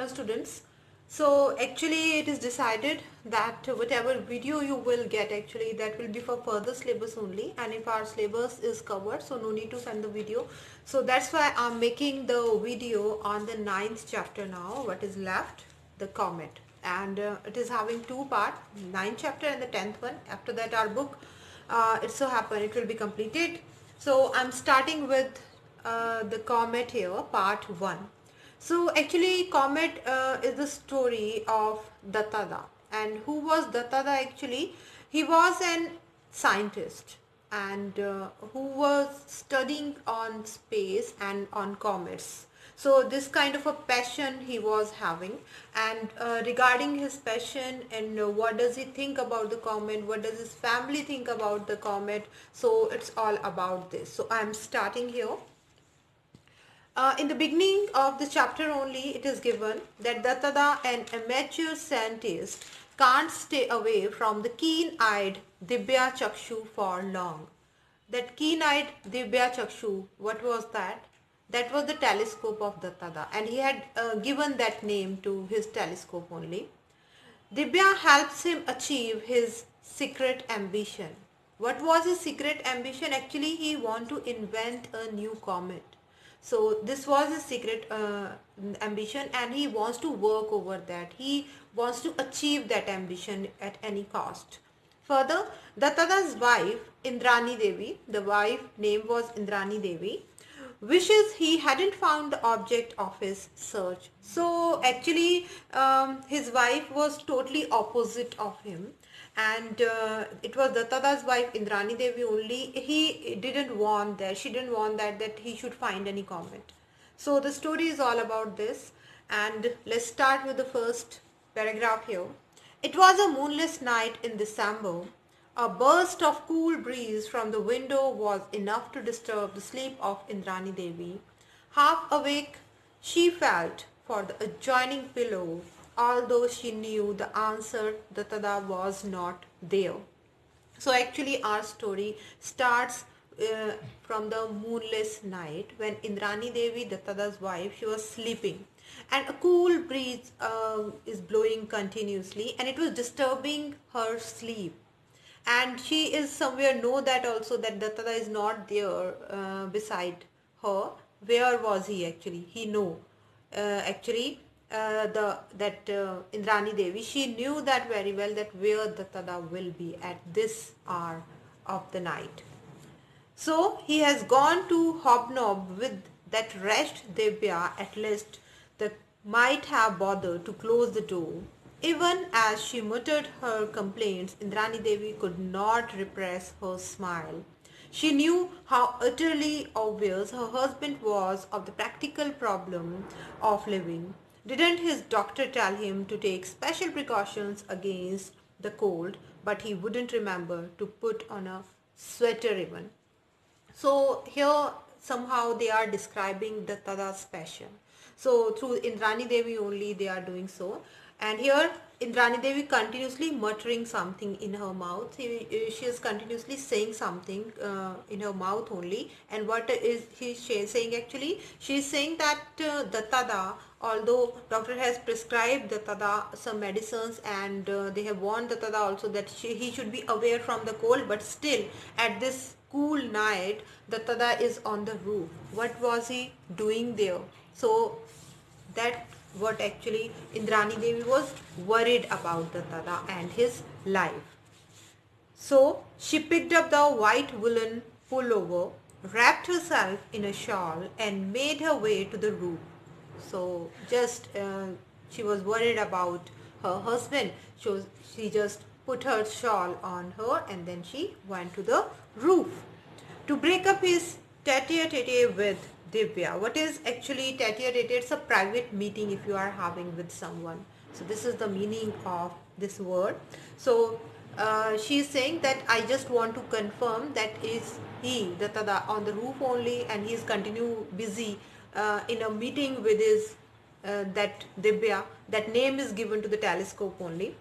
Hello students. So actually it is decided that whatever video you will get, actually that will be for further syllabus only, and if our syllabus is covered, so no need to send the video. So that's why I'm making the video on the ninth chapter now, what is left, the comet, and it is having two parts, ninth chapter and the 10th one. After that our book, it so happen it will be completed. So I'm starting with the comet here, part 1. So actually Comet is the story of Dattada. And who was Dattada actually? He was an scientist and who was studying on space and on comets. So this kind of a passion he was having, and regarding his passion and what does he think about the comet, what does his family think about the comet, so it's all about this. So I'm starting here. In the beginning of the chapter only, it is given that Dattada, an amateur scientist, can't stay away from the keen-eyed Dibya Chakshu for long. That keen-eyed Dibya Chakshu, what was that? That was the telescope of Dattada, and he had given that name to his telescope only. Dibya helps him achieve his secret ambition. What was his secret ambition? Actually, he wanted to invent a new comet. So this was his secret ambition, and he wants to work over that. He wants to achieve that ambition at any cost. Further, Dattada's wife, Indrani Devi, the wife name was Indrani Devi, wishes he hadn't found the object of his search. So actually his wife was totally opposite of him, and it was Dattada's wife Indrani Devi only. He didn't want that, she didn't want that he should find any comet. So the story is all about this, and let's start with the first paragraph here. It was a moonless night in December. A burst of cool breeze from the window was enough to disturb the sleep of Indrani Devi. Half awake, she felt for the adjoining pillow, although she knew the answer, Dattada was not there. So actually our story starts from the moonless night when Indrani Devi, Dattada's wife, she was sleeping, and a cool breeze is blowing continuously, and it was disturbing her sleep. And she is somewhere know that also that Dattada is not there beside her. Where was he actually? He know actually the that Indrani Devi, she knew that very well, that where Dattada will be at this hour of the night. So he has gone to hobnob with that wretched Debya. At least that might have bothered to close the door. Even as she muttered her complaints, Indrani Devi could not repress her smile. She knew how utterly obvious her husband was of the practical problem of living. Didn't his doctor tell him to take special precautions against the cold, but he wouldn't remember to put on a sweater even. So here somehow they are describing Dattada's passion. So through Indrani Devi only they are doing so. And here Indrani Devi continuously muttering something in her mouth. She is continuously saying something in her mouth only. And what is she saying actually? She is saying that Dattada, although doctor has prescribed Dattada some medicines, and they have warned Dattada also that he should be aware from the cold, but still at this cool night Dattada is on the roof. What was he doing there? So that what actually Indrani Devi was worried about Dattada and his life. So she picked up the white woolen pullover, wrapped herself in a shawl, and made her way to the roof. So just she was worried about her husband. She just put her shawl on her, and then she went to the roof to break up his tete-a-tete with Divya. What is actually tete-a-tete? It's a private meeting if you are having with someone. So this is the meaning of this word. So she is saying that I just want to confirm that is he, Dattada, on the roof only, and he is continue busy in a meeting with his that Divya. That name is given to the telescope only.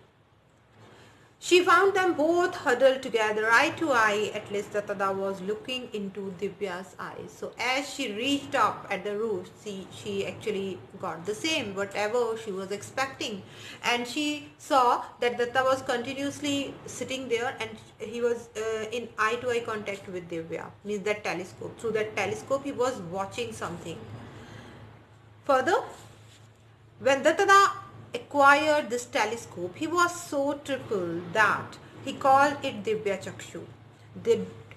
She found them both huddled together, eye to eye. At least Tada was looking into Divya's eyes. So as she reached up at the roof, she actually got the same, whatever she was expecting. And she saw that Datta was continuously sitting there, and he was in eye to eye contact with Divya, means that telescope. Through that telescope, he was watching something. Further, when Datta acquired this telescope, he was so tripled that he called it Divya Chakshu.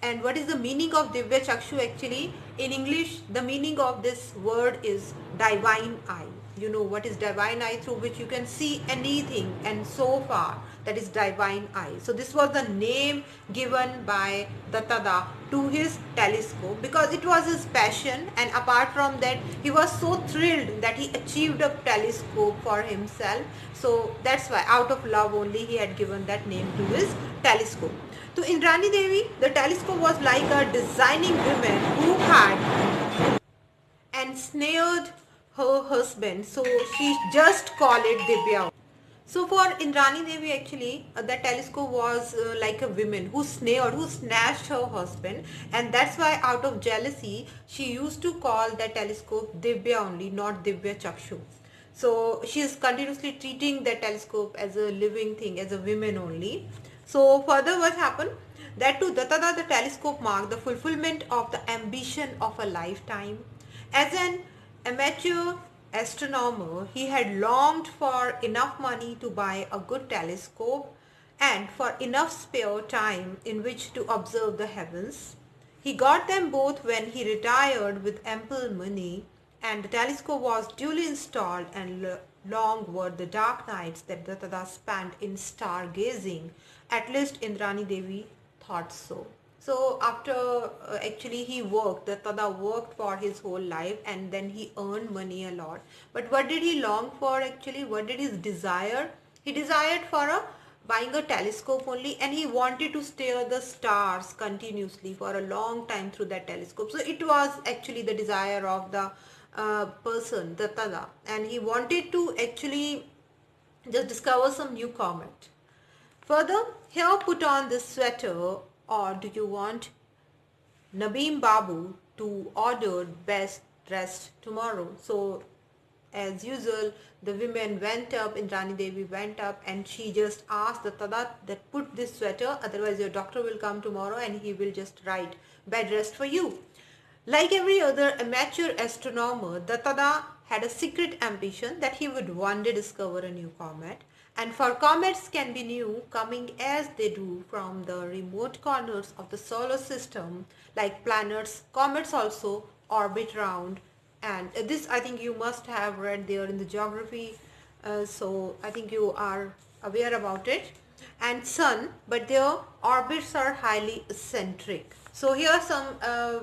And what is the meaning of Divya Chakshu actually? In English, the meaning of this word is divine eye. You know what is divine eye, through which you can see anything and so far, that is divine eye. So this was the name given by Dattada to his telescope because it was his passion, and apart from that he was so thrilled that he achieved a telescope for himself. So that's why out of love only he had given that name to his telescope. So in Rani Devi, the telescope was like a designing woman who had ensnared her husband, so she just called it Divya. So for Indrani Devi actually, that telescope was like a woman who snared, who snatched her husband, and that's why out of jealousy she used to call that telescope Divya only, not Divya Chakshu. So she is continuously treating that telescope as a living thing, as a woman only. So further what happened? That to Dattada the telescope marked the fulfillment of the ambition of a lifetime. As an amateur astronomer, he had longed for enough money to buy a good telescope and for enough spare time in which to observe the heavens. He got them both when he retired with ample money, and the telescope was duly installed, and long were the dark nights that Dattada spent in stargazing. At least Indrani Devi thought so. So after actually he worked, Dattada worked for his whole life, and then he earned money a lot. But what did he long for actually? What did his desire? He desired for a buying a telescope only, and he wanted to stare the stars continuously for a long time through that telescope. So it was actually the desire of the person, Dattada, and he wanted to actually just discover some new comet. Further, here put on this sweater, or do you want Nabeem Babu to order best dressed tomorrow? So as usual, the women went up, Indrani Devi went up, and she just asked the Tada that put this sweater, otherwise your doctor will come tomorrow and he will just write bed rest for you. Like every other amateur astronomer, Dattada had a secret ambition that he would one day discover a new comet. And for comets can be new, coming as they do from the remote corners of the solar system, like planets, comets also orbit round. And this I think you must have read there in the geography, so I think you are aware about it. And sun, but their orbits are highly eccentric. So here some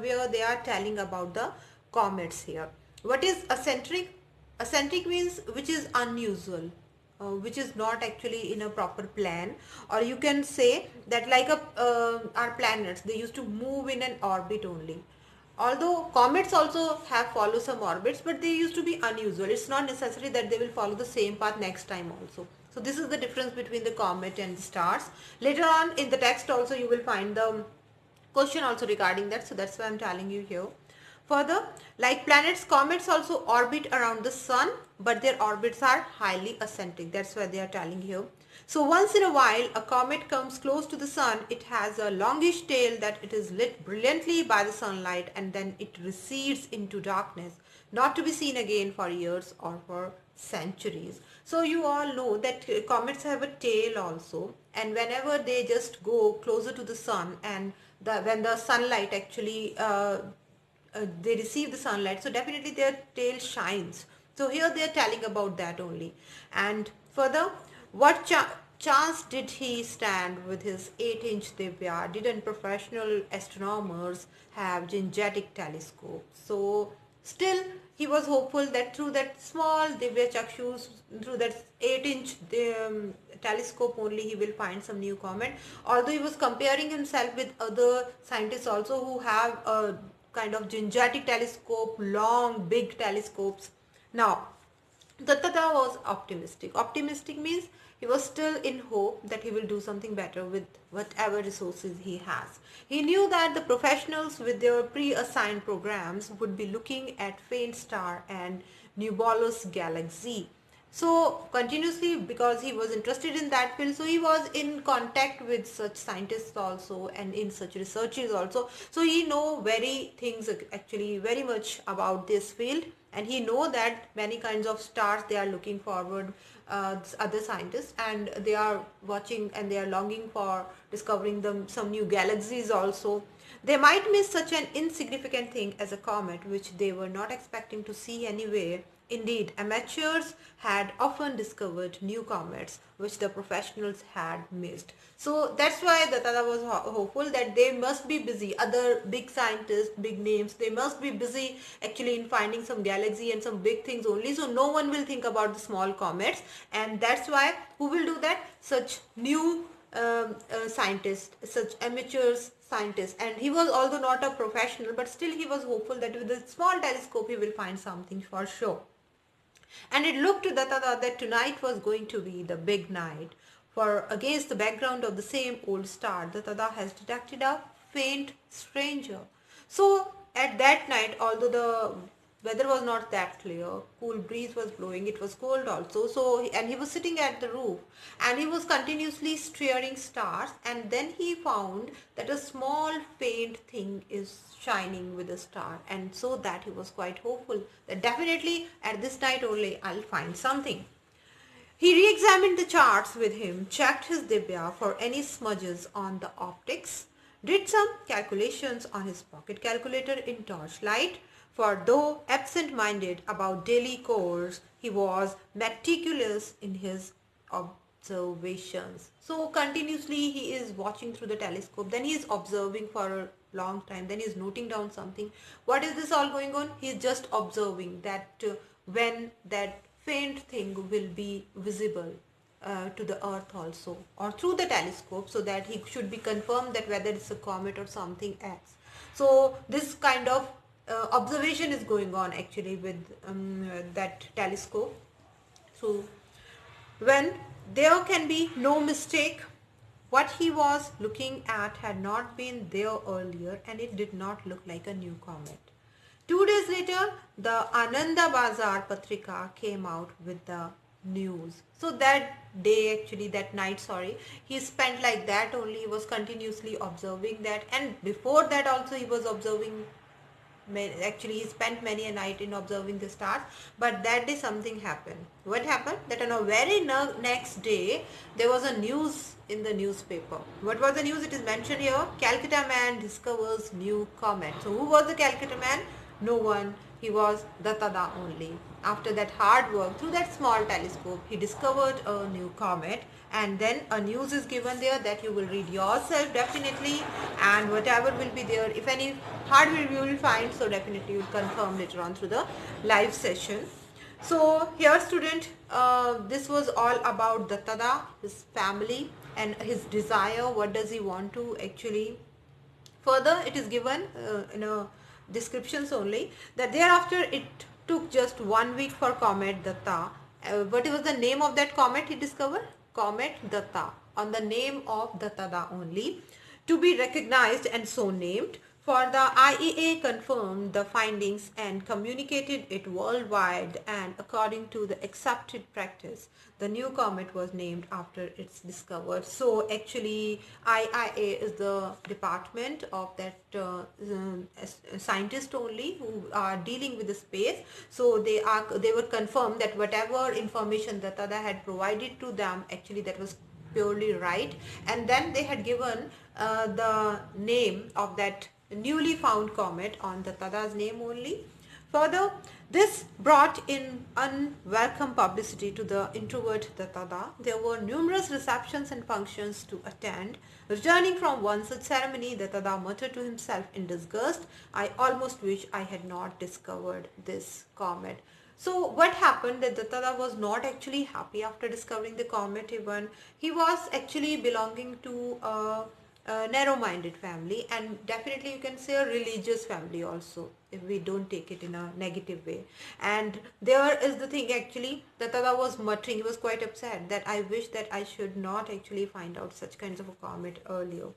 where they are telling about the comets here. What is eccentric? Eccentric means which is unusual, which is not actually in a proper plan, or you can say that like our planets, they used to move in an orbit only. Although comets also have follow some orbits, but they used to be unusual. It's not necessary that they will follow the same path next time also. So this is the difference between the comet and the stars. Later on in the text also you will find the question also regarding that, so that's why I'm telling you here. Further, like planets, comets also orbit around the sun, but their orbits are highly eccentric. That's why they are telling here. So once in a while a comet comes close to the sun. It has a longish tail that it is lit brilliantly by the sunlight, and then it recedes into darkness, not to be seen again for years or for centuries. So you all know that comets have a tail also, and whenever they just go closer to the sun, and when the sunlight actually they receive the sunlight, so definitely their tail shines. So here they are telling about that only. And further, what chance did he stand with his 8-inch Divya? Didn't professional astronomers have gingetic telescopes? So still he was hopeful that through that small Divya Chakshus, through that 8-inch telescope only, he will find some new comet. Although he was comparing himself with other scientists also who have a kind of gingetic telescope, long big telescopes. Now Dattata was optimistic. Optimistic means he was still in hope that he will do something better with whatever resources he has. He knew that the professionals with their pre-assigned programs would be looking at faint star and nebulous galaxy. So continuously, because he was interested in that field, so he was in contact with such scientists also and in such researchers also. So he know very things actually very much about this field, and he know that many kinds of stars they are looking forward, other scientists, and they are watching and they are longing for discovering them some new galaxies also. They might miss such an insignificant thing as a comet, which they were not expecting to see anywhere. Indeed, amateurs had often discovered new comets which the professionals had missed. So that's why Datta was hopeful that they must be busy. Other big scientists, big names, they must be busy actually in finding some galaxy and some big things only. So no one will think about the small comets, and that's why who will do that? Such new scientists, such amateurs scientists. And he was, although not a professional, but still he was hopeful that with a small telescope he will find something for sure. And it looked to Datta that tonight was going to be the big night, for against the background of the same old star, Datta has detected a faint stranger. So at that night, although the weather was not that clear, cool breeze was blowing, it was cold also. So and he was sitting at the roof and he was continuously staring stars, and then he found that a small faint thing is shining with a star, and so that he was quite hopeful that definitely at this night only I'll find something. He re-examined the charts with him, checked his dibya for any smudges on the optics, did some calculations on his pocket calculator in torchlight, for though absent-minded about daily chores, he was meticulous in his observations. So continuously he is watching through the telescope, then he is observing for a long time, then he is noting down something. What is this all going on? He is just observing that when that faint thing will be visible to the earth also, or through the telescope, so that he should be confirmed that whether it's a comet or something else. So this kind of observation is going on actually with that telescope. So when there can be no mistake, what he was looking at had not been there earlier, and it did not look like a new comet. 2 days later, the Ananda Bazar Patrika came out with the news. So that day, actually that night, sorry, he spent like that only. He was continuously observing that, and before that also he was observing. Actually he spent many a night in observing the stars, but that day something happened. What happened? That on a very next day there was a news in the newspaper. What was the news? It is mentioned here: Calcutta man discovers new comet. So who was the Calcutta man? No one. He was Datta only. After that hard work through that small telescope, he discovered a new comet, and then a news is given there that you will read yourself definitely, and whatever will be there, if any hard you will find, so definitely you will confirm later on through the live session. So here student, this was all about Datta, his family and his desire. What does he want to actually further? It is given in a descriptions only, that thereafter it took just 1 week for Comet Datta. What was the name of that comet he discovered? Comet Datta, on the name of Datta only, to be recognized and so named. For the IEA confirmed the findings and communicated it worldwide, and according to the accepted practice, the new comet was named after its discovered. So actually IIA is the department of that scientists only who are dealing with the space. So they were confirmed that whatever information that Datta had provided to them, actually that was purely right, and then they had given the name of that newly found comet on the Datta's name only. Further, this brought in unwelcome publicity to the introvert Datta. There were numerous receptions and functions to attend. Returning from one such ceremony, Datta muttered to himself in disgust, "I almost wish I had not discovered this comet." So what happened, that Datta was not actually happy after discovering the comet even. He was actually belonging to a narrow-minded family, and definitely you can say a religious family also, if we don't take it in a negative way. And there is the thing, actually, that Tada was muttering, he was quite upset that I wish that I should not actually find out such kinds of a comet earlier.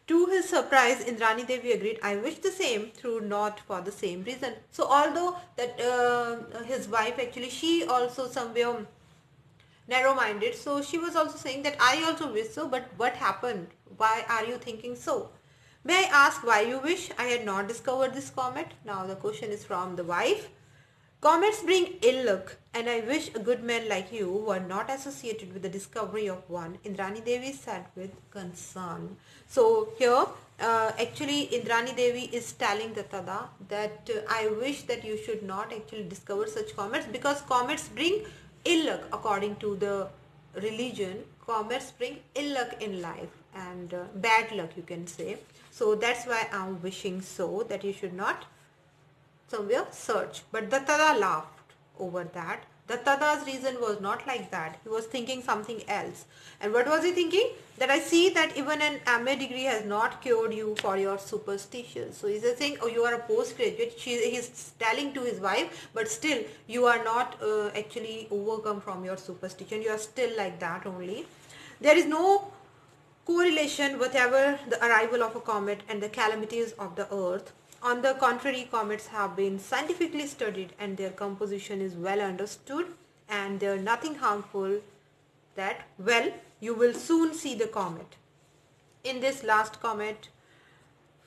To his surprise, Indrani Devi agreed, I wish the same, through not for the same reason. So although that his wife, actually, she also somewhere narrow-minded, so she was also saying that I also wish so, but what happened? Why are you thinking so? May I ask why you wish I had not discovered this comet? Now the question is from the wife. Comets bring ill luck, and I wish a good man like you were not associated with the discovery of one, Indrani Devi said with concern. So here, actually, Indrani Devi is telling the Tada that I wish that you should not actually discover such comets, because comets bring ill luck according to the religion. Comets bring ill luck in life and bad luck, you can say. So that's why I'm wishing so, that you should not somewhere search. But Dattada laughed over that. Dattada's reason was not like that. He was thinking something else. And what was he thinking? That I see that even an MA degree has not cured you for your superstitions. So he's saying, oh, you are a postgraduate. He's telling to his wife, but still you are not actually overcome from your superstition. You are still like that only. There is no correlation whatever the arrival of a comet and the calamities of the earth. On the contrary, comets have been scientifically studied and their composition is well understood, and they are nothing harmful. That, well, you will soon see the comet. In this last comet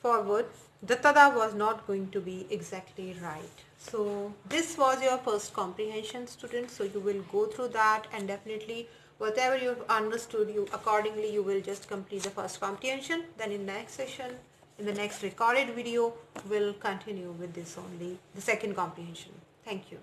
forward, Dattada was not going to be exactly right. So this was your first comprehension, students. So you will go through that, and definitely whatever you've understood, you accordingly you will just complete the first comprehension. Then in next session, in the next recorded video, we'll continue with this only, the second comprehension. Thank you.